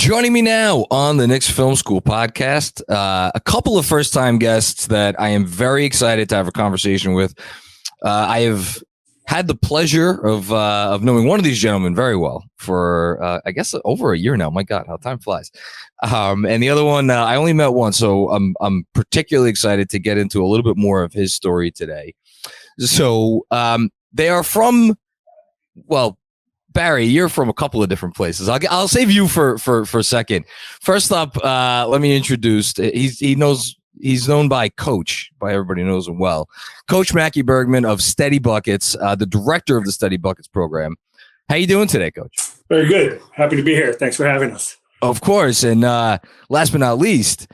Joining me now on the Knicks Film School Podcast, a couple of first-time guests that I am very excited to have a conversation with. I have had the pleasure of knowing one of these gentlemen very well for, I guess, over a year now. My God, how time flies. And the other one, I only met once, so I'm particularly excited to get into a little bit more of his story today. So they are from, well, Barry, you're from a couple of different places. I'll save you for a second. First up, let me introduce. He's known by Coach, by everybody knows him well. Coach Macky Bergman of Steady Buckets, the director of the Steady Buckets program. How you doing today, Coach? Very good. Happy to be here. Thanks for having us. Of course. And last but not least,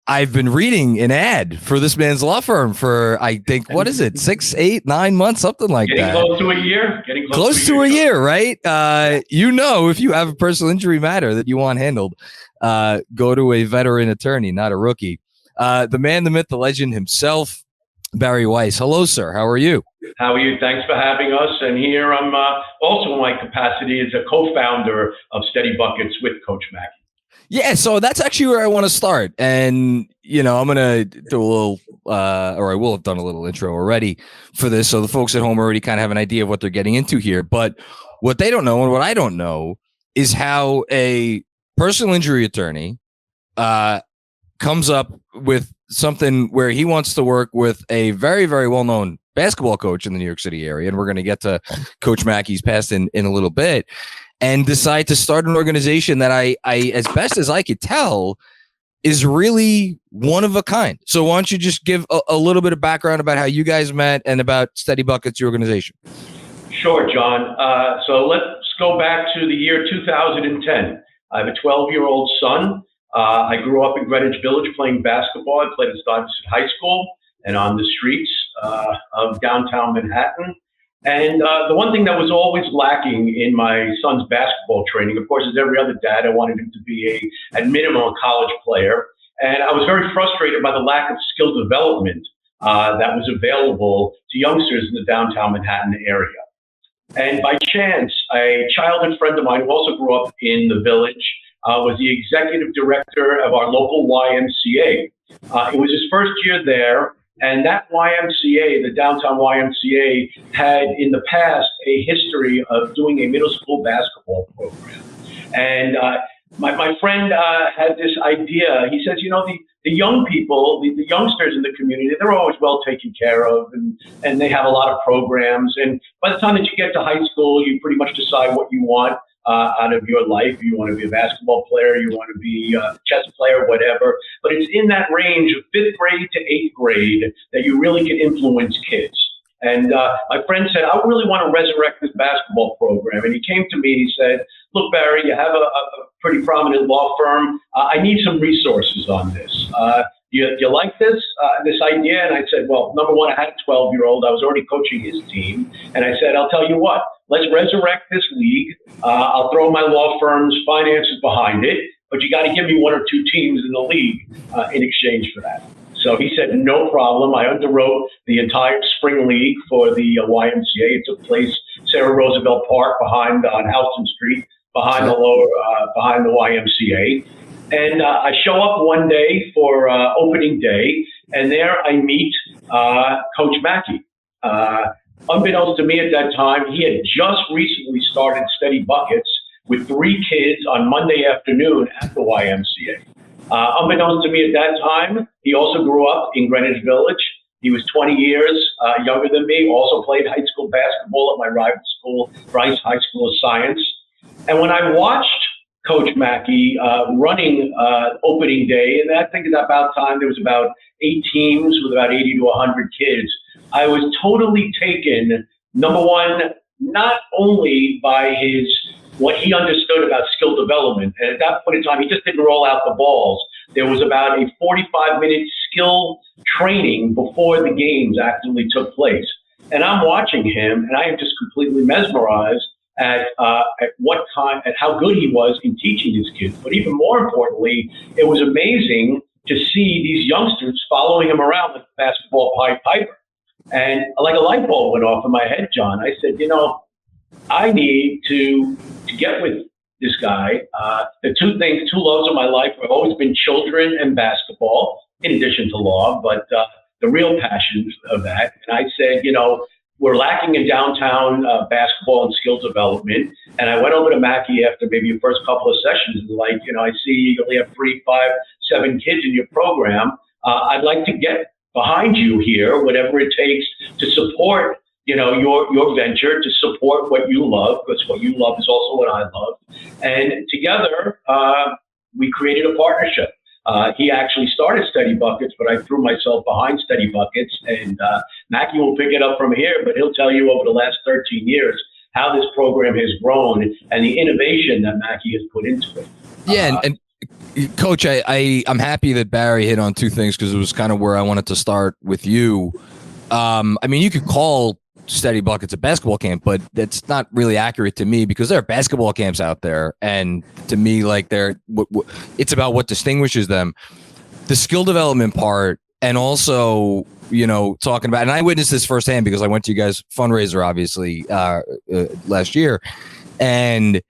I've been reading an ad for this man's law firm for, I think, what is it, 6, 8, 9 months, something like that. Getting close to a year. Close to a year, right? If you have a personal injury matter that you want handled, go to a veteran attorney, not a rookie. The man, the myth, the legend himself, Barry Weiss. Hello, sir. How are you? How are you? Thanks for having us. And here I'm also in my capacity as a co-founder of Steady Buckets with Coach Macky. Yeah, so that's actually where I want to start. And, I'm going to do a little, or I will have done a little intro already for this. So the folks at home already kind of have an idea of what they're getting into here. But what they don't know and what I don't know is how a personal injury attorney comes up with something where he wants to work with a very, very well-known basketball coach in the New York City area. And we're going to get to Coach Macky's past in a little bit. And decide to start an organization that I, as best as I could tell, is really one of a kind. So why don't you just give a little bit of background about how you guys met and about Steady Buckets, your organization? Sure, John. So let's go back to the year 2010. I have a 12-year-old son. I grew up in Greenwich Village playing basketball. I played at Stuyvesant High School and on the streets of downtown Manhattan. And the one thing that was always lacking in my son's basketball training, of course, as every other dad, I wanted him to be at minimum a college player. And I was very frustrated by the lack of skill development that was available to youngsters in the downtown Manhattan area. And by chance, a childhood friend of mine who also grew up in the village was the executive director of our local YMCA. It was his first year there. And that YMCA, the downtown YMCA, had in the past a history of doing a middle school basketball program. And my friend had this idea. He says, the young people, the youngsters in the community, they're always well taken care of, and they have a lot of programs. And by the time that you get to high school, you pretty much decide what you want out of your life. You want to be a basketball player, you want to be a chess player, whatever. But it's in that range of 5th grade to 8th grade that you really can influence kids. And my friend said, I really want to resurrect this basketball program. And he came to me and he said, look, Barry, you have a pretty prominent law firm. I need some resources on this. You like this idea? And I said, well, number one, I had a 12-year-old. I was already coaching his team. And I said, I'll tell you what, let's resurrect this league. I'll throw my law firm's finances behind it, but you got to give me 1 or 2 teams in the league in exchange for that. So he said, no problem. I underwrote the entire spring league for the YMCA. It took place Sarah Roosevelt Park on Houston Street, behind the YMCA. And I show up one day for opening day, and there I meet Coach Macky. Unbeknownst to me at that time, he had just recently started Steady Buckets with 3 kids on Monday afternoon at the YMCA. Unbeknownst to me at that time, he also grew up in Greenwich Village. He was 20 years younger than me, also played high school basketball at my rival school, Weiss High School of Science. And when I watched Coach Macky running opening day, and I think at that time there was about 8 teams with about 80 to 100 kids, I was totally taken, number one, not only by what he understood about skill development, and at that point in time, he just didn't roll out the balls. There was about a 45-minute skill training before the games actually took place. And I'm watching him, and I am just completely mesmerized at how good he was in teaching his kids. But even more importantly, it was amazing to see these youngsters following him around like the basketball Pied Piper. And like a light bulb went off in my head, John. I said, I need to get with this guy. The two loves of my life have always been children and basketball, in addition to law, but the real passions of that. And I said, we're lacking in downtown basketball and skill development. And I went over to Macky after maybe the first couple of sessions, like, I see you only have 3, 5, 7 kids in your program. I'd like to get behind you here, whatever it takes to support, your venture, to support what you love, because what you love is also what I love. And together, we created a partnership. He actually started Steady Buckets, but I threw myself behind Steady Buckets, and Macky will pick it up from here, but he'll tell you over the last 13 years how this program has grown and the innovation that Macky has put into it. Yeah, and Coach, I'm happy that Barry hit on two things, because it was kind of where I wanted to start with you. You could call Steady Buckets a basketball camp, but that's not really accurate to me, because there are basketball camps out there, and to me, like, it's about what distinguishes them. The skill development part, and also, talking about, and I witnessed this firsthand because I went to you guys' fundraiser, obviously, last year, and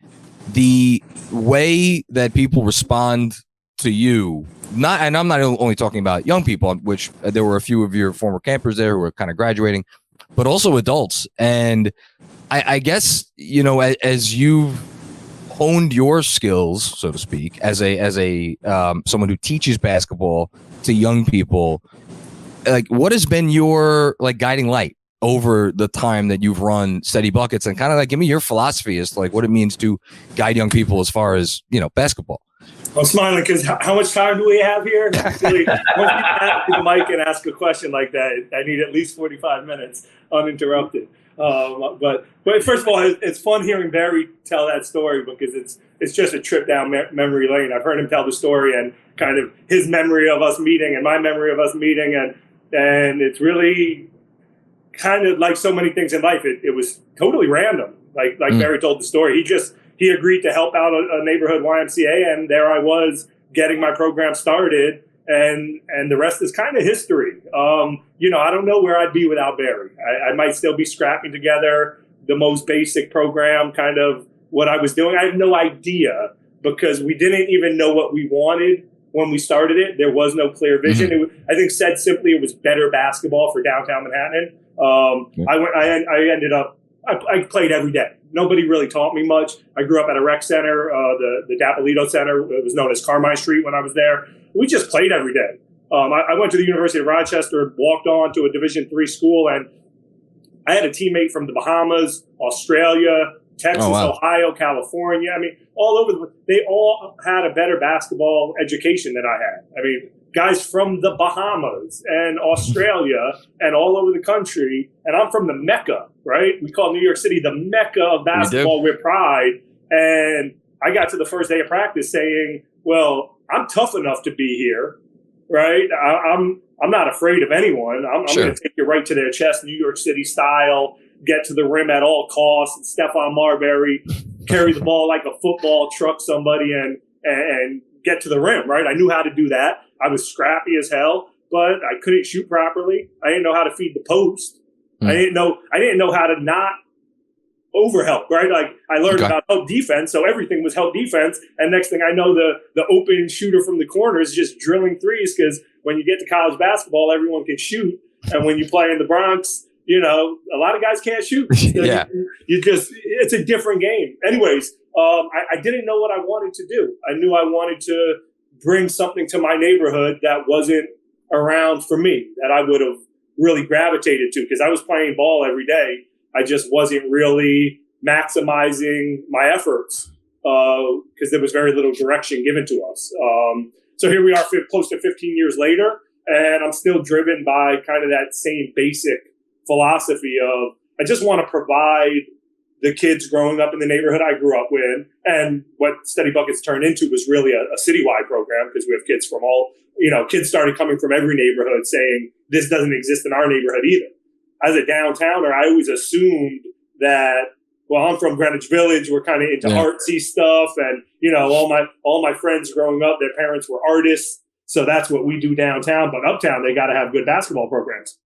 the way that people respond to you, and I'm not only talking about young people, which there were a few of your former campers there who were kind of graduating, but also adults. And I guess, as you've honed your skills, so to speak, as a someone who teaches basketball to young people, like, what has been your guiding light over the time that you've run Steady Buckets, and kind of give me your philosophy as to what it means to guide young people as far as, basketball? I'm smiling because how much time do we have here? Actually, once you ask the mic and ask a question like that, I need at least 45 minutes uninterrupted. But first of all, it's fun hearing Barry tell that story, because it's just a trip down memory lane. I've heard him tell the story and kind of his memory of us meeting and my memory of us meeting, and it's really kind of like so many things in life. It was totally random. Like Barry told the story. He agreed to help out a neighborhood YMCA, and there I was getting my program started, and the rest is kind of history. I don't know where I'd be without Barry. I might still be scrapping together the most basic program, kind of what I was doing. I have no idea, because we didn't even know what we wanted when we started it. There was no clear vision. Mm-hmm. I think, said simply, it was better basketball for downtown Manhattan. I played every day. Nobody really taught me much. I grew up at a rec center, the Dapolito Center. It was known as Carmine Street when I was there. We just played every day. I went to the University of Rochester, walked on to a Division III school, and I had a teammate from the Bahamas, Australia, Texas, Ohio, California. All over. They all had a better basketball education than I had. Guys from the Bahamas and Australia and all over the country. And I'm from the Mecca, right? We call New York City the Mecca of basketball with pride. And I got to the first day of practice saying, well, I'm tough enough to be here, right? I'm not afraid of anyone. I'm going to take you right to their chest, New York City style, get to the rim at all costs. And Stephon Marbury, carry the ball like a football, truck somebody and get to the rim, right? I knew how to do that. I was scrappy as hell, but I couldn't shoot properly. I didn't know how to feed the post. I didn't know how to not overhelp, right? I learned about help defense, so everything was help defense. And next thing I know, the open shooter from the corner is just drilling threes, because when you get to college basketball, everyone can shoot. And when you play in the Bronx, a lot of guys can't shoot. So it's a different game. Anyways, I didn't know what I wanted to do. I knew I wanted to bring something to my neighborhood that wasn't around for me, that I would have really gravitated to, because I was playing ball every day. I just wasn't really maximizing my efforts, because there was very little direction given to us. So here we are, close to 15 years later, and I'm still driven by kind of that same basic philosophy of, I just want to provide the kids growing up in the neighborhood I grew up with. And what Steady Buckets turned into was really a citywide program, because we have kids from kids started coming from every neighborhood saying, this doesn't exist in our neighborhood either. As a downtowner, I always assumed that, well, I'm from Greenwich Village, we're kind of into artsy stuff. And, all my friends growing up, their parents were artists. So that's what we do downtown. But uptown, they got to have good basketball programs.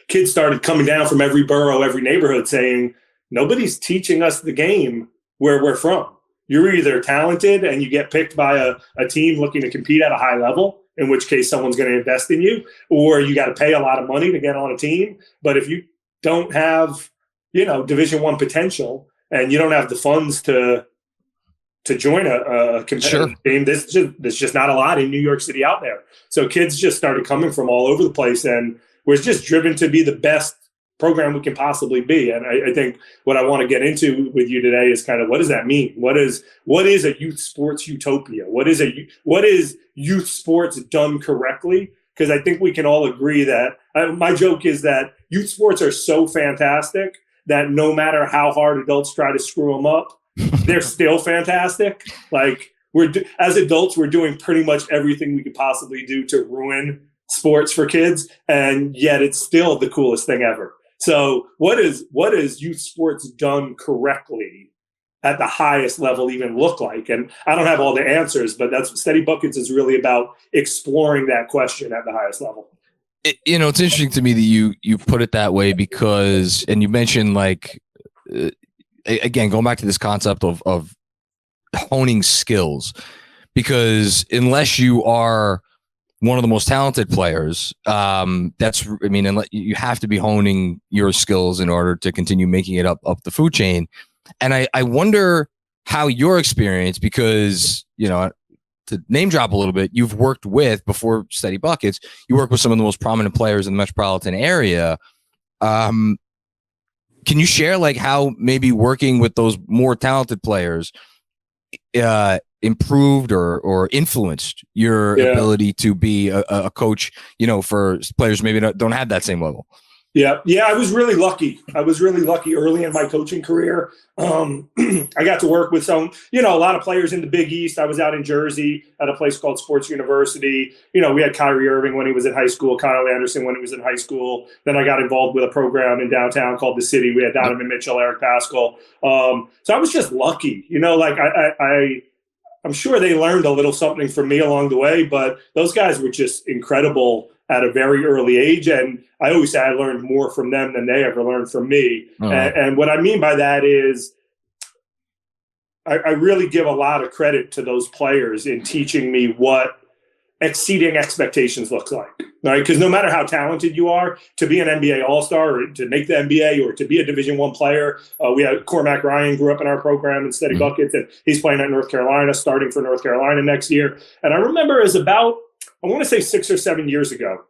Kids started coming down from every borough, every neighborhood saying, nobody's teaching us the game where we're from. You're either talented and you get picked by a team looking to compete at a high level, in which case someone's going to invest in you, or you got to pay a lot of money to get on a team. But if you don't have, Division I potential and you don't have the funds to join a competitive team, there's just not a lot in New York City out there. So kids just started coming from all over the place, and we're just driven to be the best program we can possibly be. And I think what I want to get into with you today is kind of, what does that mean? What is a youth sports utopia? What is youth sports done correctly? Because I think we can all agree that my joke is that youth sports are so fantastic that no matter how hard adults try to screw them up, they're still fantastic. Like as adults, we're doing pretty much everything we could possibly do to ruin sports for kids, and yet it's still the coolest thing ever. So what is youth sports done correctly at the highest level even look like? And I don't have all the answers, but that's Steady Buckets is really about exploring that question at the highest level. It's interesting to me that you put it that way, because, and you mentioned again, going back to this concept of honing skills, because unless you are one of the most talented players, you have to be honing your skills in order to continue making it up the food chain. And I wonder how your experience, because, to name drop a little bit, you've worked with, before Steady Buckets, you work with some of the most prominent players in the metropolitan area. Can you share how maybe working with those more talented players improved or influenced your ability to be a coach, for players maybe don't have that same level? Yeah. I was really lucky. Early in my coaching career. I got to work with some, a lot of players in the Big East. I was out in Jersey at a place called Sports University. We had Kyrie Irving when he was in high school, Kyle Anderson when he was in high school. Then I got involved with a program in downtown called The City. We had Donovan Mitchell, Eric Paschal. So I was just lucky, I'm sure they learned a little something from me along the way, but those guys were just incredible at a very early age. And I always say I learned more from them than they ever learned from me. And what I mean by that is I really give a lot of credit to those players in teaching me what exceeding expectations looks like, right? Because no matter how talented you are, to be an NBA All-Star or to make the NBA or to be a Division I player, we had Cormac Ryan grew up in our program in Steady Buckets, and he's playing at North Carolina, starting for North Carolina next year. And I remember it was about, I want to say 6 or 7 years ago,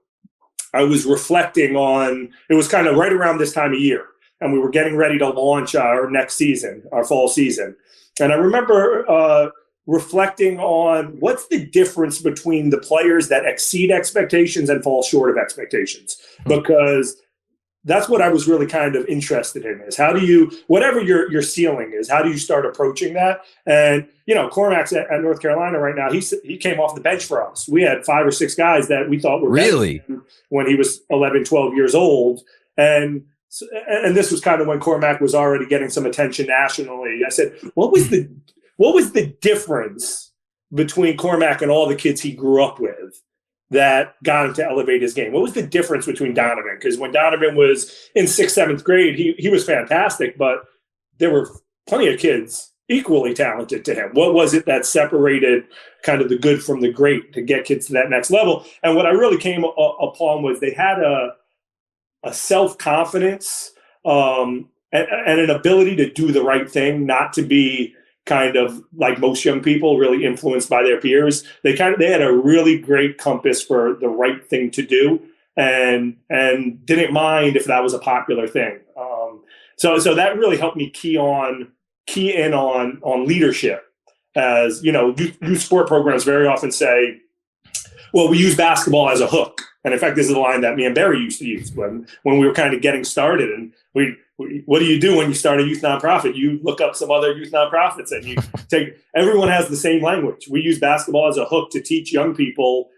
I was reflecting on, it was kind of right around this time of year, and we were getting ready to launch our next season, our fall season. And I remember reflecting on what's the difference between the players that exceed expectations and fall short of expectations, because that's what I was really kind of interested in, is how do you, whatever your ceiling is, how do you start approaching that? And, Cormac's at North Carolina right now, he came off the bench for us. We had 5 or 6 guys that we thought were really when he was 11, 12 years old. And this was kind of when Cormac was already getting some attention nationally. I said, what was the difference between Cormac and all the kids he grew up with that got him to elevate his game? What was the difference between Donovan? Because when Donovan was in 6th, 7th grade, he was fantastic, but there were plenty of kids equally talented to him. What was it that separated kind of the good from the great to get kids to that next level? And what I really came upon was they had a self-confidence and an ability to do the right thing, not to be kind of like most young people, really influenced by their peers. They had a really great compass for the right thing to do, and didn't mind if that was a popular thing. So that really helped me key in on leadership. As youth sport programs very often say, well, we use basketball as a hook. And in fact, this is a line that me and Barry used to use when we were kind of getting started. And what do you do when you start a youth nonprofit? You look up some other youth nonprofits and you take, everyone has the same language. We use basketball as a hook to teach young people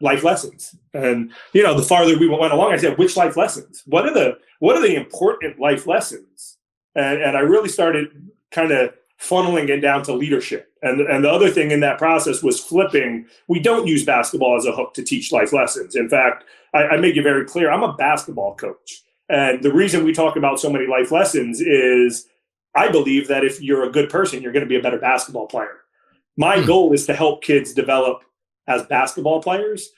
life lessons. And, the farther we went along, I said, which life lessons? What are the important life lessons? And I really started kind of funneling it down to leadership. And the other thing in that process was flipping. We don't use basketball as a hook to teach life lessons. In fact, I make it very clear, I'm a basketball coach. And the reason we talk about so many life lessons is I believe that if you're a good person, you're going to be a better basketball player. My goal is to help kids develop as basketball players.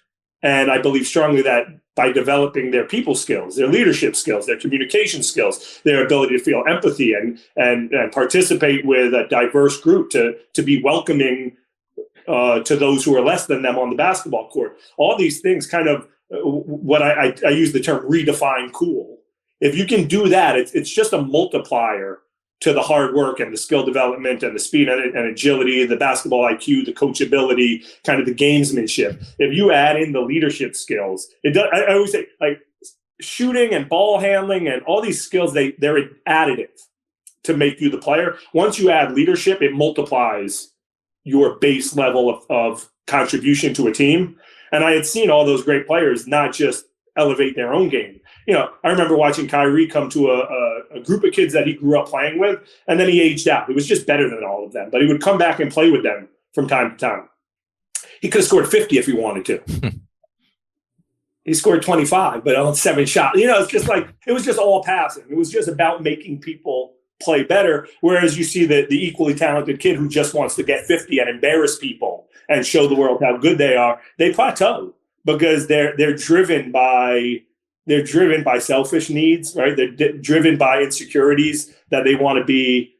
And I believe strongly that by developing their people skills, their leadership skills, their communication skills, their ability to feel empathy and participate with a diverse group, to be welcoming to those who are less than them on the basketball court. All these things kind of what I use the term redefine cool. If you can do that, it's just a multiplier to the hard work and the skill development and the speed and agility, the basketball IQ, the coachability, kind of the gamesmanship. If you add in the leadership skills, I always say, like, shooting and ball handling and all these skills, they're additive to make you the player. Once you add leadership, it multiplies your base level of contribution to a team. And I had seen all those great players not just elevate their own game. I remember watching Kyrie come to a group of kids that he grew up playing with, and then he aged out. He was just better than all of them, but he would come back and play with them from time to time. He could have scored 50 if he wanted to. He scored 25, but on 7 shots. It's just like, it was just all passing. It was just about making people play better. Whereas you see the equally talented kid who just wants to get 50 and embarrass people and show the world how good they are, they plateau because they're driven by selfish needs, right? They're driven by insecurities that they want to be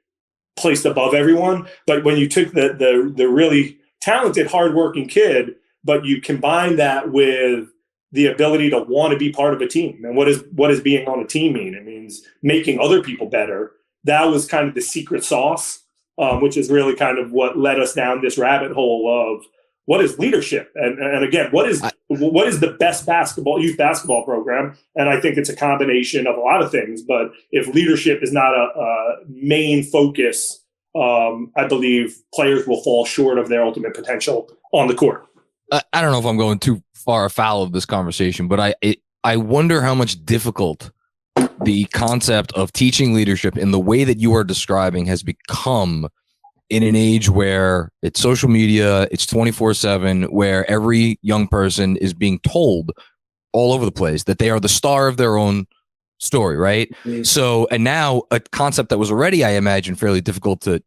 placed above everyone. But when you took the really talented, hardworking kid, but you combine that with the ability to want to be part of a team, and what does being on a team mean? It means making other people better. That was kind of the secret sauce, which is really kind of what led us down this rabbit hole of what is leadership, and again, what is the best youth basketball program? And I think it's a combination of a lot of things. But if leadership is not a main focus, I believe players will fall short of their ultimate potential on the court. I don't know if I'm going too far afoul of this conversation, but I wonder how much difficult the concept of teaching leadership in the way that you are describing has become in an age where it's social media, it's 24/7, where every young person is being told all over the place that they are the star of their own story, right? Mm-hmm. So, and now a concept that was already, I imagine, fairly difficult to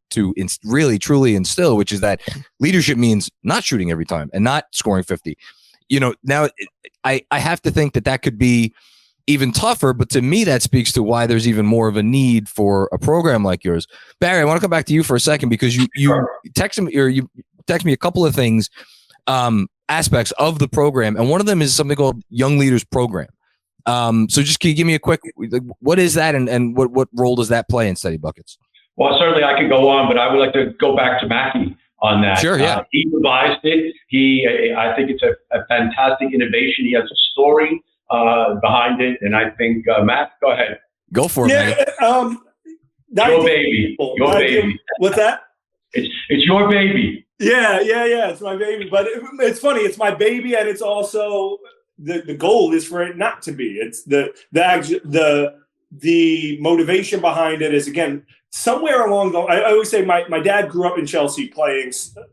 really truly instill, which is that leadership means not shooting every time and not scoring 50. Now I have to think that could be even tougher, but to me, that speaks to why there's even more of a need for a program like yours. Barry, I want to come back to you for a second because you texted me a couple of things, aspects of the program, and one of them is something called Young Leaders Program. So just can you give me a quick, what is that, and what role does that play in Steady Buckets? Well, certainly I could go on, but I would like to go back to Macky on that. Sure, yeah. He devised it. I think it's a fantastic innovation. He has a story behind it, and I think Matt, go ahead. Go for it, man. Your baby. Your baby. What's that? It's your baby. Yeah. It's my baby, but it's funny. It's my baby, and it's also the goal is for it not to be. It's the motivation behind it is, again, somewhere along the. I always say my dad grew up in Chelsea playing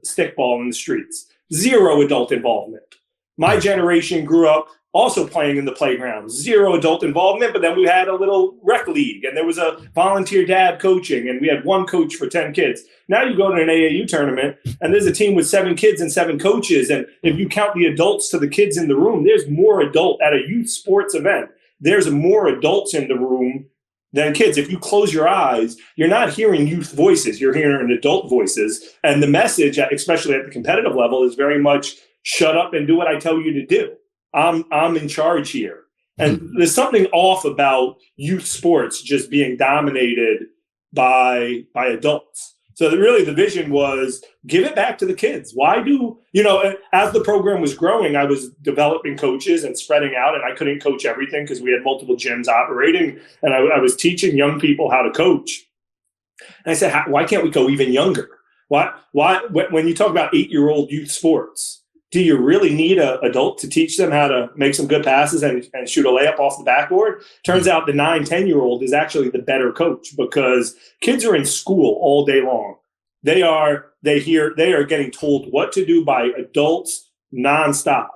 stickball in the streets. Zero adult involvement. My generation grew up also playing in the playground, zero adult involvement, but then we had a little rec league and there was a volunteer dad coaching and we had one coach for 10 kids. Now you go to an AAU tournament and there's a team with 7 kids and 7 coaches. And if you count the adults to the kids in the room, there's more adult at a youth sports event. There's more adults in the room than kids. If you close your eyes, you're not hearing youth voices, you're hearing adult voices. And the message, especially at the competitive level, is very much shut up and do what I tell you to do. I'm in charge here. And there's something off about youth sports just being dominated by adults. So really the vision was give it back to the kids. Why do, as the program was growing, I was developing coaches and spreading out, and I couldn't coach everything because we had multiple gyms operating, and I was teaching young people how to coach. And I said, why can't we go even younger? Why when you talk about 8-year-old youth sports, do you really need an adult to teach them how to make some good passes and shoot a layup off the backboard? Turns out the 9, 10-year-old is actually the better coach because kids are in school all day long. They are getting told what to do by adults nonstop.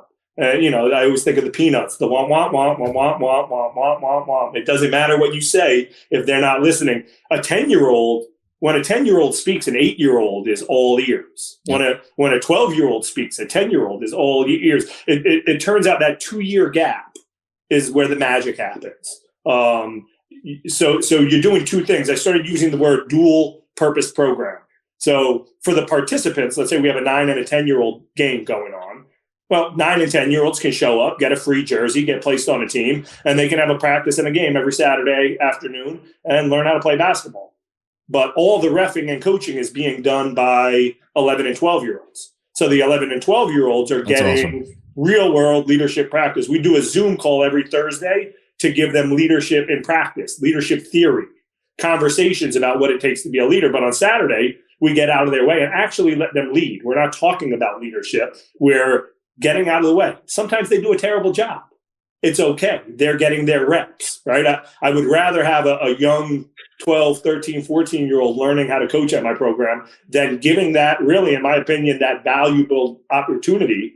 And, I always think of the Peanuts, the womp, womp, womp, womp, womp, womp, womp, womp, womp, womp. It doesn't matter what you say if they're not listening. When a 10-year-old speaks, an 8-year-old is all ears. When a 12-year-old speaks, a 10-year-old is all ears. It turns out that 2-year gap is where the magic happens. So you're doing two things. I started using the word dual purpose program. So for the participants, let's say we have a 9 and a 10-year-old game going on. Well, 9 and 10-year-olds can show up, get a free jersey, get placed on a team, and they can have a practice and a game every Saturday afternoon and learn how to play basketball. But all the reffing and coaching is being done by 11 and 12-year-olds. So the 11 and 12-year-olds are getting real-world leadership practice. We do a Zoom call every Thursday to give them leadership in practice, leadership theory, conversations about what it takes to be a leader. But on Saturday, we get out of their way and actually let them lead. We're not talking about leadership. We're getting out of the way. Sometimes they do a terrible job. It's okay. They're getting their reps, right? I would rather have a young 12, 13, 14-year-old learning how to coach at my program than giving that, really, in my opinion, that valuable opportunity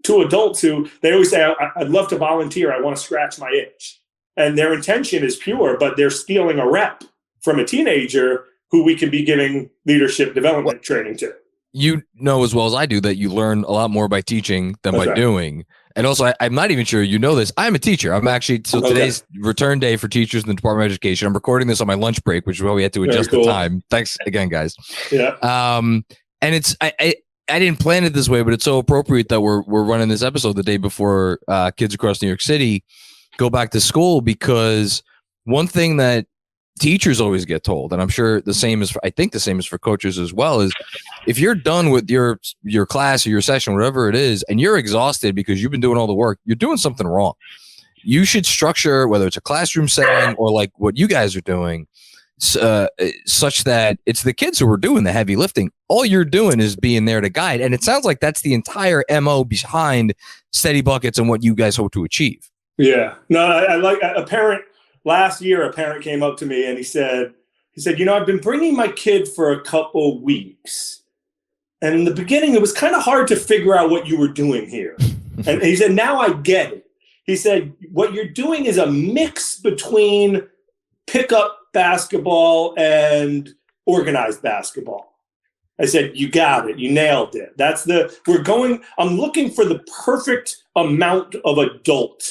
to adults who, they always say, I'd love to volunteer. I want to scratch my itch. And their intention is pure, but they're stealing a rep from a teenager who we can be giving leadership development training to. You know as well as I do that you learn a lot more by teaching than by doing. And also, I'm not even sure you know this. I'm a teacher. I'm actually, today's return day for teachers in the Department of Education. I'm recording this on my lunch break, which is why we had to adjust the time. Thanks again, guys. Yeah. And it's, I didn't plan it this way, but it's so appropriate that we're running this episode the day before kids across New York City go back to school, because one thing that teachers always get told, and I'm sure the same is for coaches as well, is if you're done with your class or your session, whatever it is, and you're exhausted because you've been doing all the work, you're doing something wrong. You should structure, whether it's a classroom setting or like what you guys are doing, such that it's the kids who are doing the heavy lifting. All you're doing is being there to guide. And it sounds like that's the entire MO behind Steady Buckets and what you guys hope to achieve. Yeah. No, I like last year, a parent came up to me and he said, I've been bringing my kid for a couple weeks. And in the beginning, it was kind of hard to figure out what you were doing here. And he said, now I get it. He said, what you're doing is a mix between pickup basketball and organized basketball. I said, you got it. You nailed it. I'm looking for the perfect amount of adult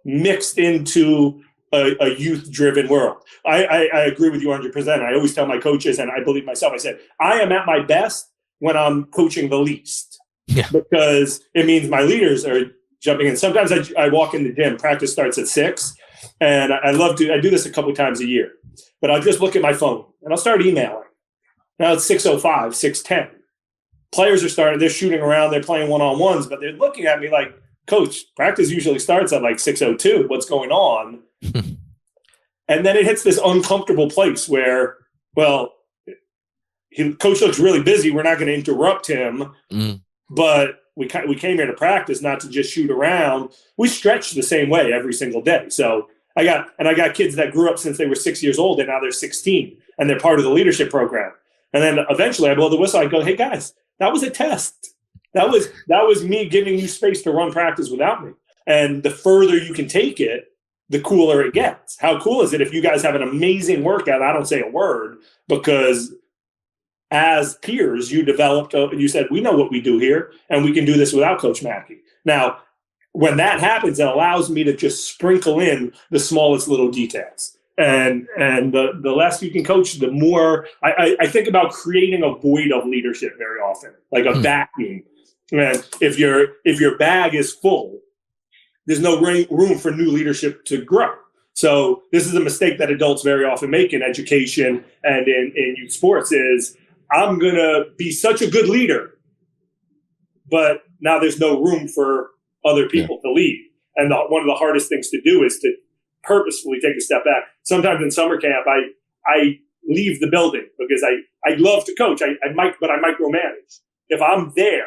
mixed into a youth-driven world. I agree with you 100%. I always tell my coaches, and I believe myself, I said, I am at my best when I'm coaching the least. Yeah. Because it means my leaders are jumping in. Sometimes I walk in the gym, practice starts at 6, and I do this a couple of times a year, but I'll just look at my phone, and I'll start emailing. Now it's 6:05, 6:10. Players they're shooting around, they're playing one-on-ones, but they're looking at me like, Coach, practice usually starts at like 6:02. What's going on? And then it hits this uncomfortable place where, well, coach looks really busy. We're not going to interrupt him, but we came here to practice, not to just shoot around. We stretch the same way every single day. So I got kids that grew up since they were 6 years old, and now they're 16, and they're part of the leadership program. And then eventually I blow the whistle. I go, hey guys, that was a test. That was me giving you space to run practice without me. And the further you can take it, the cooler it gets. How cool is it if you guys have an amazing workout? I don't say a word, because as peers, you developed, you said, we know what we do here, and we can do this without Coach Macky. Now, when that happens, it allows me to just sprinkle in the smallest little details. And the less you can coach, the more I think about creating a void of leadership very often, like a vacuum. And if your bag is full, there's no room for new leadership to grow. So this is a mistake that adults very often make in education and in youth sports is, I'm going to be such a good leader, but now there's no room for other people to lead. And one of the hardest things to do is to purposefully take a step back. Sometimes in summer camp, I leave the building because I love to coach. I micromanage. If I'm there,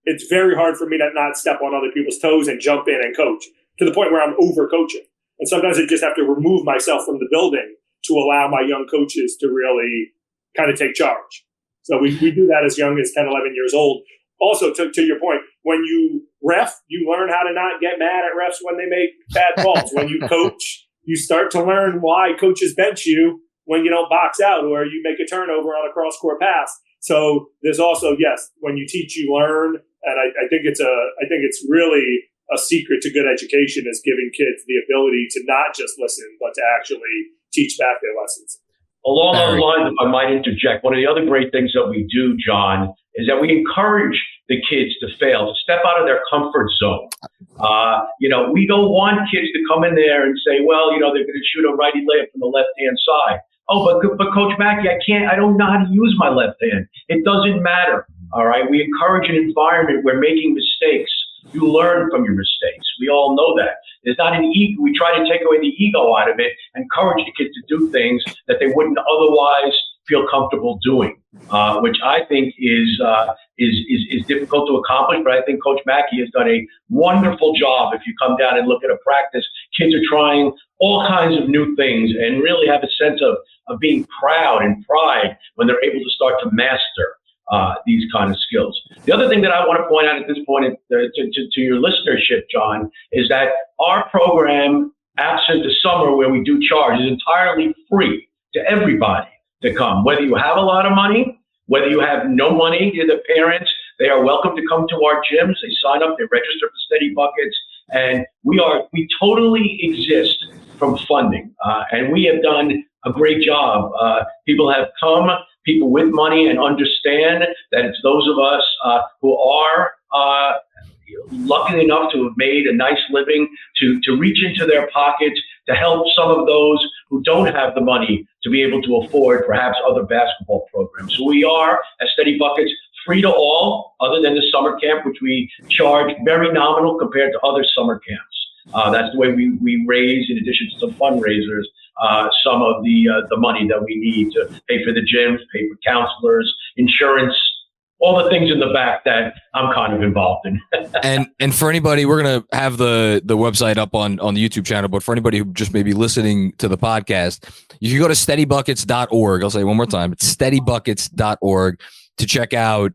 it's very hard for me to not step on other people's toes and jump in and coach to the point where I'm over coaching. And sometimes I just have to remove myself from the building to allow my young coaches to really kind of take charge. So we do that as young as 10, 11 years old. Also, to your point, when you ref, you learn how to not get mad at refs when they make bad calls. When you coach, you start to learn why coaches bench you when you don't box out or you make a turnover on a cross-court pass. So there's also, yes, when you teach, you learn. And I think it's really a secret to good education is giving kids the ability to not just listen, but to actually teach back their lessons. Along those lines, if I might interject, one of the other great things that we do, John, is that we encourage the kids to fail, to step out of their comfort zone. We don't want kids to come in there and say, well, they're going to shoot a righty layup from the left-hand side. Oh, but Coach Macky, I don't know how to use my left hand. It doesn't matter. All right. We encourage an environment where making mistakes, you learn from your mistakes. We all know that. There's not an ego. We try to take away the ego out of it, encourage the kids to do things that they wouldn't otherwise feel comfortable doing, which I think is difficult to accomplish. But I think Coach Macky has done a wonderful job. If you come down and look at a practice, kids are trying all kinds of new things and really have a sense of being proud and pride when they're able to start to master these kind of skills. The other thing that I want to point out at this point to your listenership, John, is that our program, absent the summer where we do charge, is entirely free to everybody to come. Whether you have a lot of money, whether you have no money, you're the parents, they are welcome to come to our gyms. They sign up, they register for Steady Buckets, and we totally exist from funding. And we have done a great job. People have come, people with money, and understand that it's those of us who are lucky enough to have made a nice living to reach into their pockets to help some of those who don't have the money to be able to afford perhaps other basketball programs. So we are, at Steady Buckets, free to all, other than the summer camp, which we charge very nominal compared to other summer camps. That's the way we raise, in addition to some fundraisers, some of the money that we need to pay for the gyms, pay for counselors, insurance, all the things in the back that I'm kind of involved in. and for anybody, we're going to have the website up on the YouTube channel, but for anybody who just may be listening to the podcast, you can go to steadybuckets.org. I'll say it one more time. It's steadybuckets.org to check out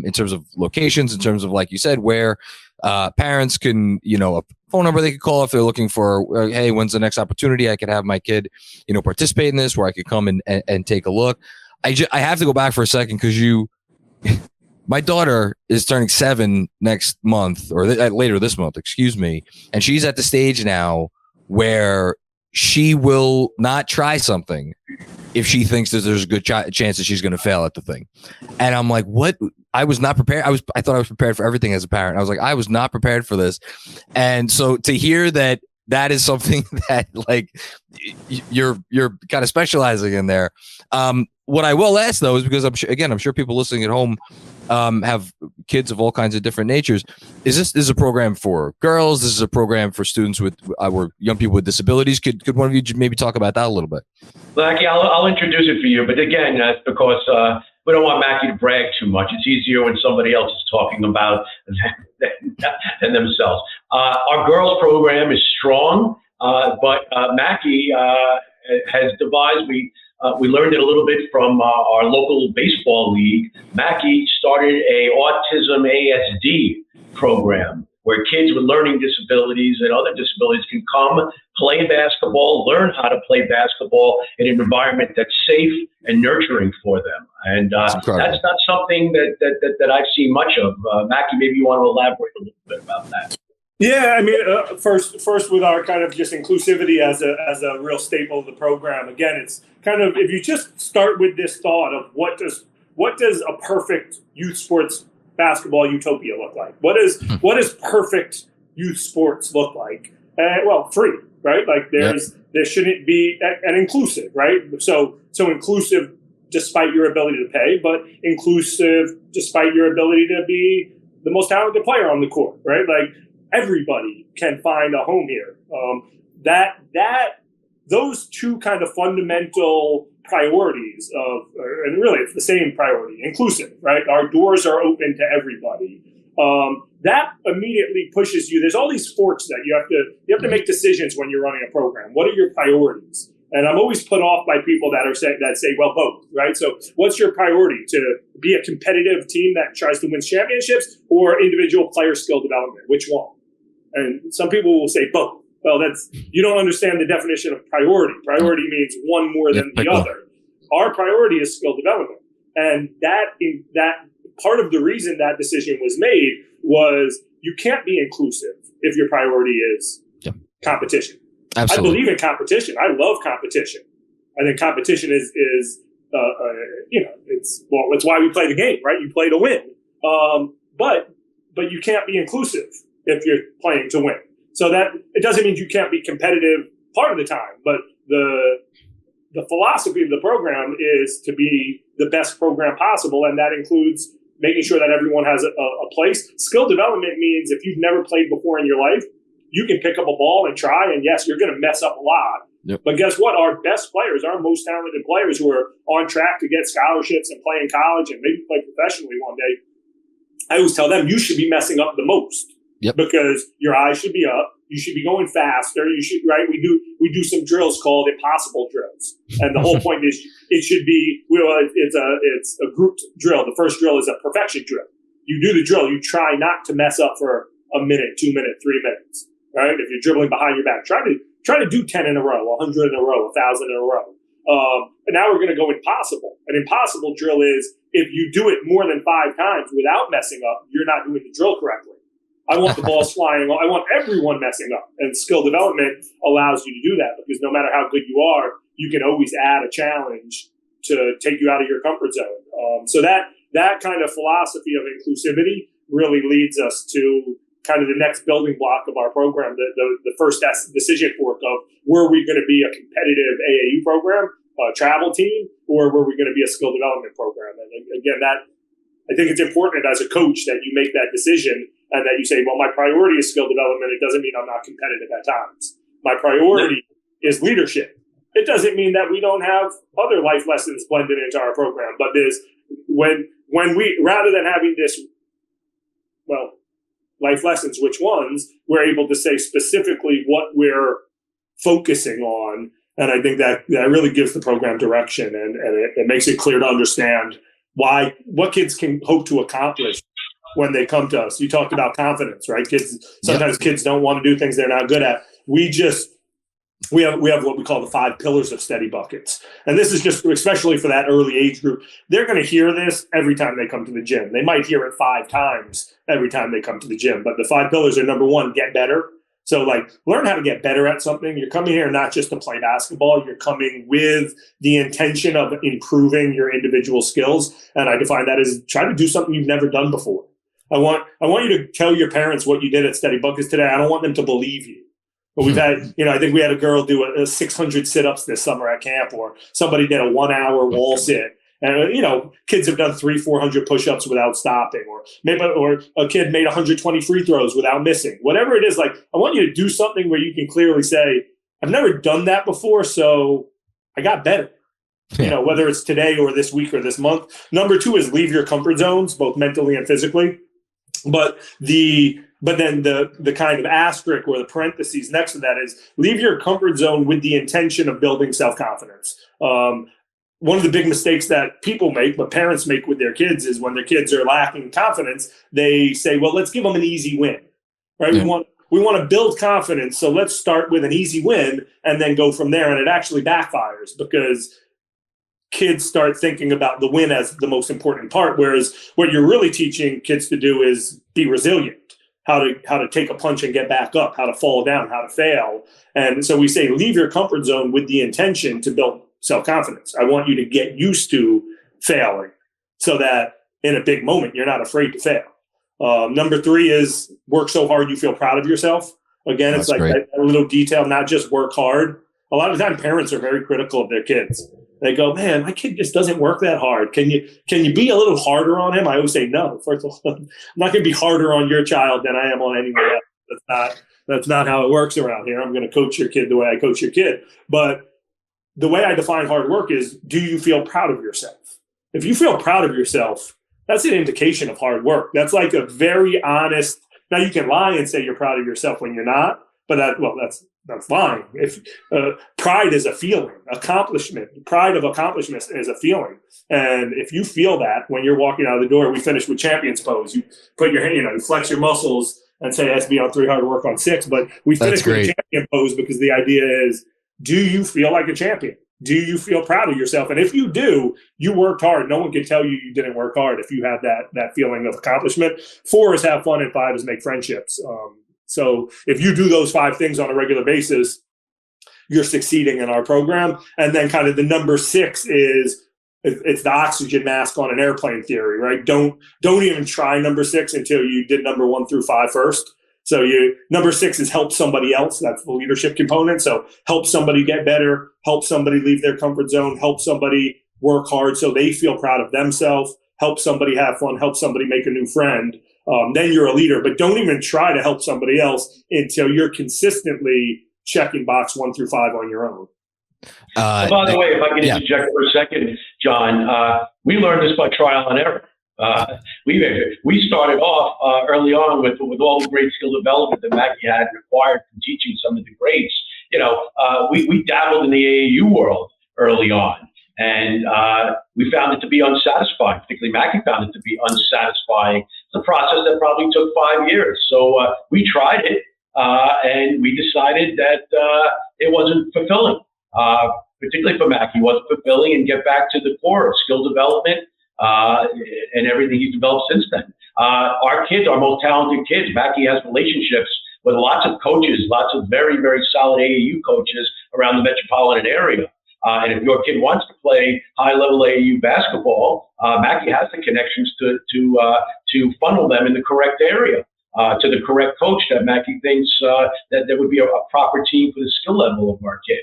in terms of locations, in terms of, like you said, where parents can, a phone number they could call if they're looking for, hey, when's the next opportunity I could have my kid, participate in this, where I could come and take a look. I have to go back for a second because my daughter is turning 7 next month, or later this month, excuse me. And she's at the stage now where she will not try something if she thinks that there's a good chance that she's going to fail at the thing. And I'm like, what? I was not prepared. I thought I was prepared for everything as a parent. I was like, I was not prepared for this. And so to hear that is something that, like, you're kind of specializing in there. What I will ask, though, is because I'm sure people listening at home have kids of all kinds of different natures. Is this a program for girls? This is a program for students with or young people with disabilities? Could one of you maybe talk about that a little bit? Macky, I'll introduce it for you. But again, that's because we don't want Macky to brag too much. It's easier when somebody else is talking about than themselves. Our girls program is strong, but Macky has devised. We learned it a little bit from our local baseball league. Macky started a autism ASD program where kids with learning disabilities and other disabilities can come, play basketball, learn how to play basketball in an environment that's safe and nurturing for them. And that's not something that I've seen much of. Macky, maybe you want to elaborate a little bit about that. Yeah, I mean, first with our kind of just inclusivity as a real staple of the program. Again, it's kind of, if you just start with this thought of what does a perfect youth sports basketball utopia look like? What does perfect youth sports look like? Well, free, right? Like there shouldn't be, and inclusive, right? So inclusive despite your ability to pay, but inclusive despite your ability to be the most talented player on the court, right? Like, everybody can find a home here. Those two kind of fundamental priorities and really it's the same priority, inclusive, right? Our doors are open to everybody. That immediately pushes you. There's all these forks that you have to make decisions when you're running a program. What are your priorities? And I'm always put off by people that say, well, both, right? So what's your priority, to be a competitive team that tries to win championships, or individual player skill development? Which one? And some people will say both. Well, you don't understand the definition of priority. Priority means one more than the other. Our priority is skill development. And that part of the reason that decision was made was you can't be inclusive if your priority is competition. Absolutely. I believe in competition. I love competition. I think competition is it's why we play the game, right? You play to win. But you can't be inclusive if you're playing to win. So that it doesn't mean you can't be competitive part of the time, but the philosophy of the program is to be the best program possible, and that includes making sure that everyone has a place. Skill development means if you've never played before in your life, you can pick up a ball and try, and yes, you're going to mess up a lot. Yep. But guess what? Our best players, our most talented players who are on track to get scholarships and play in college and maybe play professionally one day, I always tell them you should be messing up the most. Yep. Because your eyes should be up. You should be going faster. You should, right? We do some drills called impossible drills. And the whole point is it should be, it's a grouped drill. The first drill is a perfection drill. You do the drill. You try not to mess up for a minute, 2 minutes, 3 minutes, right? If you're dribbling behind your back, try to do 10 in a row, 100 in a row, 1,000 in a row. And now we're going to go impossible. An impossible drill is if you do it more than 5 times without messing up, you're not doing the drill correctly. I want the balls flying. I want everyone messing up. And skill development allows you to do that, because no matter how good you are, you can always add a challenge to take you out of your comfort zone. So that kind of philosophy of inclusivity really leads us to kind of the next building block of our program, the first decision fork of, were we going to be a competitive AAU program, a travel team, or were we going to be a skill development program? And again, I think it's important as a coach that you make that decision, and that you say, well, my priority is skill development. It doesn't mean I'm not competitive at times. My priority is leadership. It doesn't mean that we don't have other life lessons blended into our program. But when we, rather than having this, life lessons, which ones, we're able to say specifically what we're focusing on. And I think that really gives the program direction, and it makes it clear to understand what kids can hope to accomplish when they come to us. You talked about confidence, right? Sometimes kids don't want to do things they're not good at. We have what we call the 5 pillars of steady buckets. And this is just, especially for that early age group, they're going to hear this every time they come to the gym. They might hear it 5 times every time they come to the gym. But the 5 pillars are, number 1, get better. So learn how to get better at something. You're coming here not just to play basketball. You're coming with the intention of improving your individual skills. And I define that as try to do something you've never done before. I want you to tell your parents what you did at Steady Buckets today. I don't want them to believe you. But we've had, I think we had a girl do a 600 sit-ups this summer at camp, or somebody did a 1-hour wall sit. And, kids have done 300-400 push-ups without stopping, or a kid made 120 free throws without missing. Whatever it is, I want you to do something where you can clearly say, I've never done that before, so I got better. Yeah. Whether it's today or this week or this month. Number 2 is leave your comfort zones, both mentally and physically. But then the kind of asterisk or the parentheses next to that is leave your comfort zone with the intention of building self-confidence. One of the big mistakes that people make, but parents make with their kids, is when their kids are lacking confidence, they say, well, let's give them an easy win, right? Yeah. We want to build confidence. So let's start with an easy win and then go from there. And it actually backfires, because kids start thinking about the win as the most important part. Whereas what you're really teaching kids to do is be resilient, how to take a punch and get back up, how to fall down, how to fail. And so we say, leave your comfort zone with the intention to build self-confidence. I want you to get used to failing so that in a big moment, you're not afraid to fail. Number 3 is work so hard you feel proud of yourself. Again, it's like that little detail, not just work hard. A lot of the time, parents are very critical of their kids. They go, man, my kid just doesn't work that hard. Can you be a little harder on him? I always say, no. First of all, I'm not going to be harder on your child than I am on anyone else. That's not how it works around here. I'm going to coach your kid the way I coach your kid. But the way I define hard work is, do you feel proud of yourself? If you feel proud of yourself, that's an indication of hard work. That's a very honest. Now, you can lie and say you're proud of yourself when you're not, but that's I'm fine. If pride is a feeling, pride of accomplishment is a feeling. And if you feel that when you're walking out of the door, we finish with champion's pose. You put your hand, you flex your muscles and say it has to be on 3, hard work on 6. But we finish with a champion pose because the idea is, do you feel like a champion? Do you feel proud of yourself? And if you do, you worked hard. No one can tell you didn't work hard if you have that feeling of accomplishment. 4 is have fun, and 5 is make friendships. So if you do those 5 things on a regular basis, you're succeeding in our program. And then kind of the number 6 is it's the oxygen mask on an airplane theory, right? Don't even try number 6 until you did number 1 through 5 first. So number 6 is help somebody else. That's the leadership component. So help somebody get better, help somebody leave their comfort zone, help somebody work hard so they feel proud of themselves, help somebody have fun, help somebody make a new friend. Then you're a leader. But don't even try to help somebody else until you're consistently checking box 1 through 5 on your own. By the way, if I can interject for a second, John, we learned this by trial and error. We started off early on with all the great skill development that Macky had required from teaching some of the greats. We dabbled in the AAU world early on, and we found it to be unsatisfying. Particularly Macky found it to be unsatisfying. It's a process that probably took 5 years. So we tried it, and we decided that it wasn't fulfilling. Particularly for Macky, wasn't fulfilling, and get back to the core of skill development. And everything he's developed since then. Our kids, our most talented kids, Macky has relationships with lots of coaches, lots of very, very solid AAU coaches around the metropolitan area. And if your kid wants to play high-level AAU basketball, Macky has the connections to funnel them in the correct area, to the correct coach that Macky thinks that there would be a proper team for the skill level of our kid.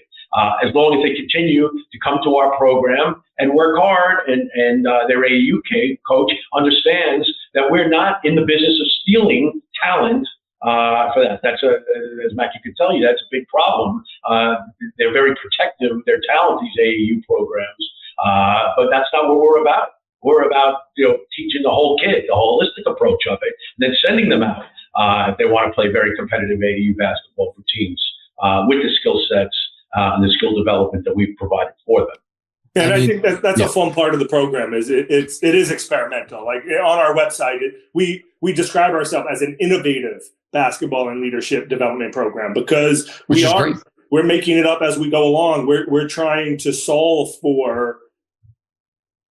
As long as they continue to come to our program and work hard, and their AAU coach understands that we're not in the business of stealing talent for that. That's as Macky could tell you, that's a big problem. They're very protective of their talent, these AAU programs, but that's not what we're about. We're about teaching the whole kid, the holistic approach of it, and then sending them out if they want to play very competitive AAU basketball for teams with the skill sets and the skill development that we've provided for them. And I think that's a fun part of the program is it is experimental. Like on our website, we describe ourselves as an innovative basketball and leadership development program because we're making it up as we go along. We're trying to solve for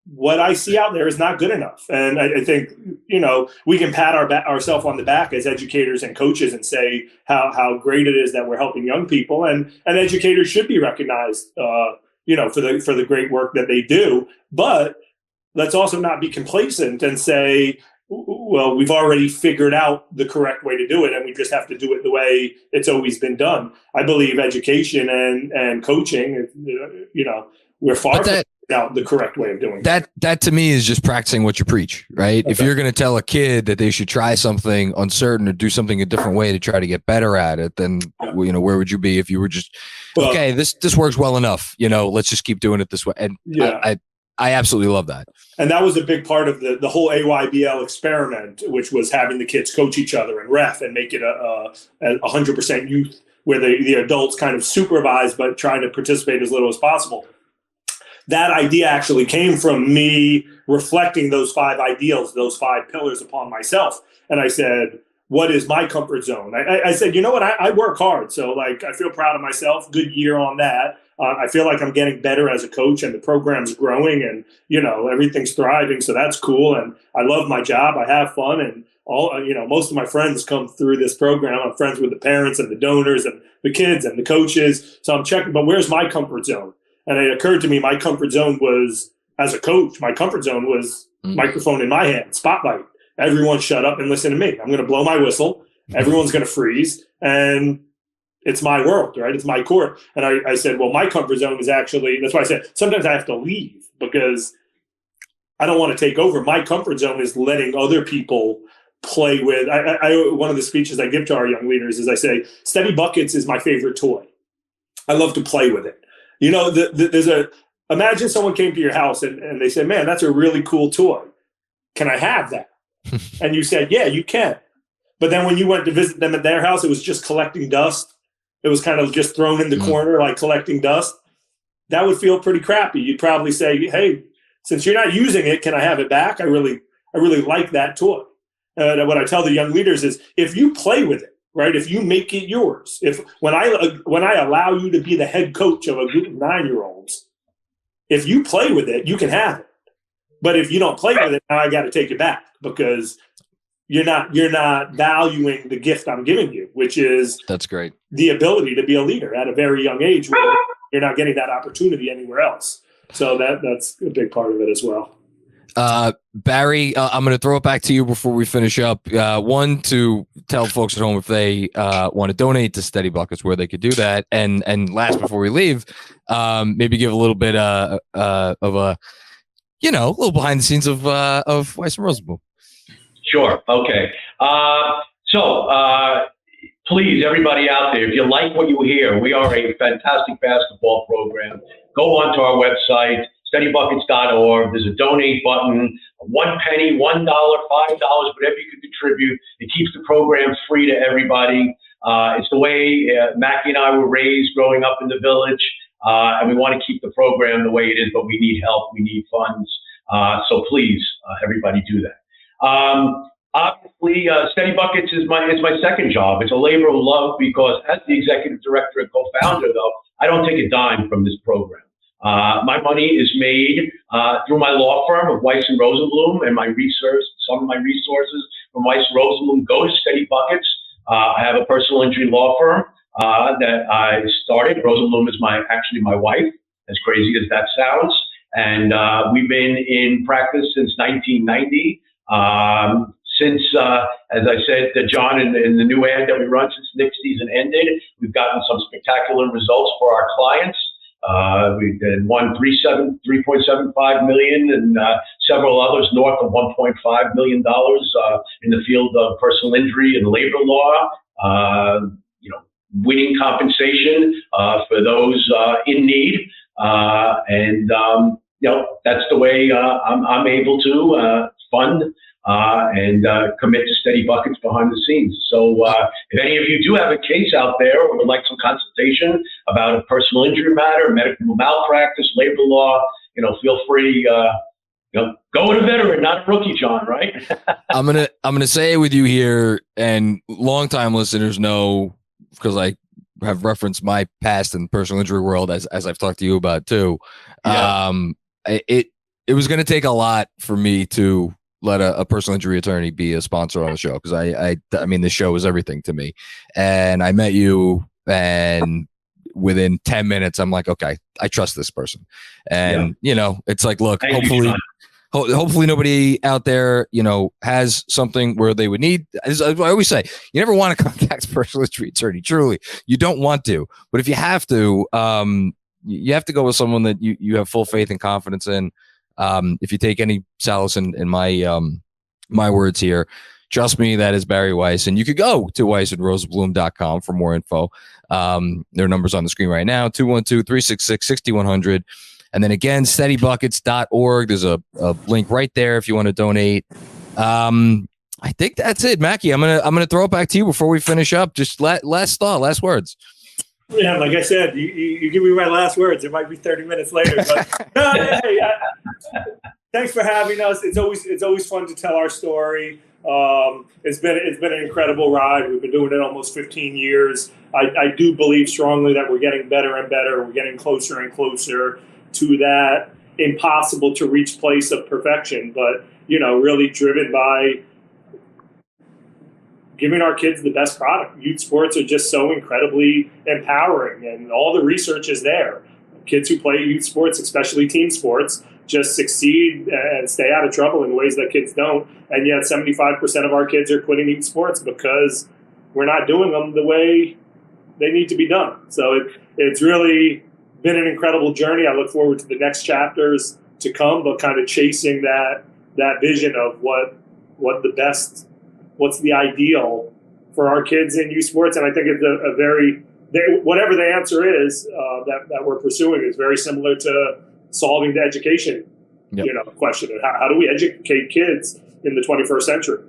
what I see out there is not good enough. And I think, we can pat ourselves on the back as educators and coaches and say how great it is that we're helping young people, and educators should be recognized, for the great work that they do. But let's also not be complacent and say, well, we've already figured out the correct way to do it, and we just have to do it the way it's always been done. I believe education and coaching, we're far from out the correct way of doing that to me is just practicing what you preach, right? Okay. If you're going to tell a kid that they should try something uncertain or do something a different way to try to get better at it, then where would you be if you were just this works well enough, let's just keep doing it this way. And I absolutely love that. And that was a big part of the whole AYBL experiment, which was having the kids coach each other and ref and make it a 100% youth where the adults kind of supervise but trying to participate as little as possible. That idea actually came from me reflecting those 5 ideals, those 5 pillars upon myself. And I said, what is my comfort zone? I said, you know what? I work hard. So I feel proud of myself. Good year on that. I feel like I'm getting better as a coach and the program's growing and, everything's thriving. So that's cool. And I love my job. I have fun. And most of my friends come through this program. I'm friends with the parents and the donors and the kids and the coaches. So I'm checking, but where's my comfort zone? And it occurred to me, my comfort zone was, as a coach, my comfort zone was microphone in my hand, spotlight. Everyone shut up and listen to me. I'm going to blow my whistle. Everyone's going to freeze. And it's my world, right? It's my court. And I said, well, my comfort zone is actually, that's why I said, sometimes I have to leave because I don't want to take over. My comfort zone is letting other people play with. One of the speeches I give to our young leaders is I say, Steady Buckets is my favorite toy. I love to play with it. Imagine someone came to your house and they said, man, that's a really cool toy. Can I have that? And you said, yeah, you can. But then when you went to visit them at their house, it was just collecting dust. it was kind of just thrown in the corner, like collecting dust, that would feel pretty crappy. You'd probably say, hey, since you're not using it, can I have it back? I really like that toy. And what I tell the young leaders is, if you play with it, right? If you make it yours, when I allow you to be the head coach of a group of 9-year-olds, if you play with it, you can have it. But if you don't play with it, now I got to take it back, because you're not valuing the gift I'm giving you, which is that's great, the ability to be a leader at a very young age. Where you're not getting that opportunity anywhere else. So that's a big part of it as well. Barry, I'm going to throw it back to you before we finish up. One, to tell folks at home if they want to donate to Steady Buckets, where they could do that. And last, before we leave, maybe give a little bit of a, a little behind the scenes of Weiss and Rosenblum. Sure. Okay. So please, everybody out there, if you like what you hear, we are a fantastic basketball program. Go onto our website, steadybuckets.org. There's a donate button, $1, $1, $5, whatever you can contribute. It keeps the program free to everybody. It's the way Macky and I were raised growing up in the village, and we want to keep the program the way it is, but we need help. We need funds. So please, everybody do that. Obviously, Steady Buckets is my second job. It's a labor of love, because as the executive director and co-founder, though, I don't take a dime from this program. My money is made through my law firm of Weiss and Rosenblum, and my research. Some of my resources from Weiss and Rosenblum go to Steady Buckets. I have a personal injury law firm that I started. Rosenblum is actually my wife, as crazy as that sounds. And we've been in practice since 1990. Since, as I said to John in the new ad that we run, since Knicks season ended, we've gotten some spectacular results for our clients. We won $3.75 million, and several others north of $1.5 million in the field of personal injury and labor law. Winning compensation for those in need, and that's the way I'm able to fund and commit to Steady Buckets behind the scenes. So if any of you do have a case out there, or would like some consultation about a personal injury matter, medical malpractice, labor law, feel free. Go with a veteran, not a rookie, John. Right? I'm gonna say it with you here, and longtime listeners know, because I have referenced my past in the personal injury world, as I've talked to you about too. Yeah. It was going to take a lot for me to let a personal injury attorney be a sponsor on the show, because I mean, this show is everything to me. And I met you, and within 10 minutes, I'm like, okay, I trust this person. And, it's like, look, hopefully nobody out there, has something where they would need, as I always say, you never want to contact a personal injury attorney. Truly, you don't want to. But if you have to, you have to go with someone that you have full faith and confidence in. If you take any solace in my my words here, trust me, that is Barry Weiss. And you could go to weissandrosenblum.com for more info. Their number's on the screen right now, 212-366-6100. And then again, steadybuckets.org. There's a link right there if you want to donate. I think that's it, Macky. I'm gonna throw it back to you before we finish up. Just last words. Yeah, like I said, you give me my last words. It might be 30 minutes later, but no, thanks for having us. It's always fun to tell our story. It's been an incredible ride. We've been doing it almost 15 years. I do believe strongly that we're getting better and better. We're getting closer and closer to that impossible to reach place of perfection, but really driven by giving our kids the best product. Youth sports are just so incredibly empowering, and all the research is there. Kids who play youth sports, especially team sports, just succeed and stay out of trouble in ways that kids don't. And yet 75% of our kids are quitting youth sports because we're not doing them the way they need to be done. So it's really been an incredible journey. I look forward to the next chapters to come, but kind of chasing that vision of what's the ideal for our kids in youth sports. And I think it's whatever the answer is that we're pursuing is very similar to solving the education question. How do we educate kids in the 21st century?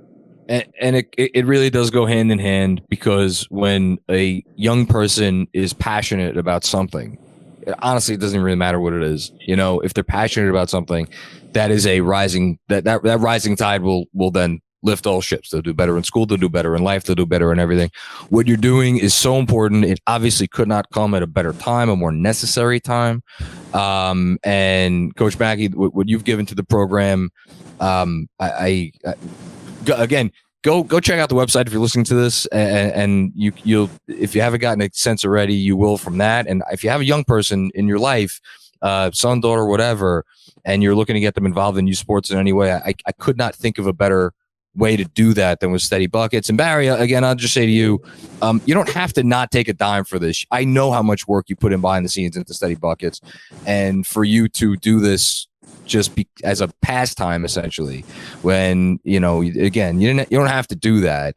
And it really does go hand in hand, because when a young person is passionate about something, honestly, it doesn't really matter what it is. If they're passionate about something, that is a rising that rising tide will then lift all ships. They'll do better in school. They'll do better in life. They'll do better in everything. What you're doing is so important. It obviously could not come at a better time, a more necessary time. And Coach Macky, what you've given to the program, again, go check out the website if you're listening to this, and you'll, if you haven't gotten a sense already, you will from that. And if you have a young person in your life, son, daughter, whatever, and you're looking to get them involved in youth sports in any way, I could not think of a better way to do that than with Steady Buckets. And Barry, again, I'll just say to you, you don't have to not take a dime for this. I know how much work you put in behind the scenes into Steady Buckets, and for you to do this just as a pastime, essentially, when again, you don't have to do that.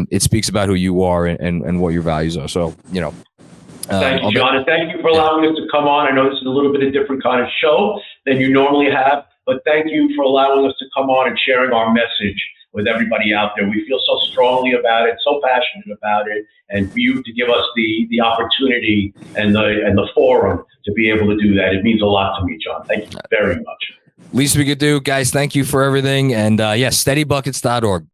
It speaks about who you are and what your values are. So thank you, John, and thank you for allowing us to come on. I know this is a little bit of a different kind of show than you normally have, but thank you for allowing us to come on and sharing our message with everybody out there. We feel so strongly about it, so passionate about it, and for you to give us the opportunity and the forum to be able to do that, it means a lot to me, John. Thank you very much. Least we could do, guys. Thank you for everything, and steadybuckets.org.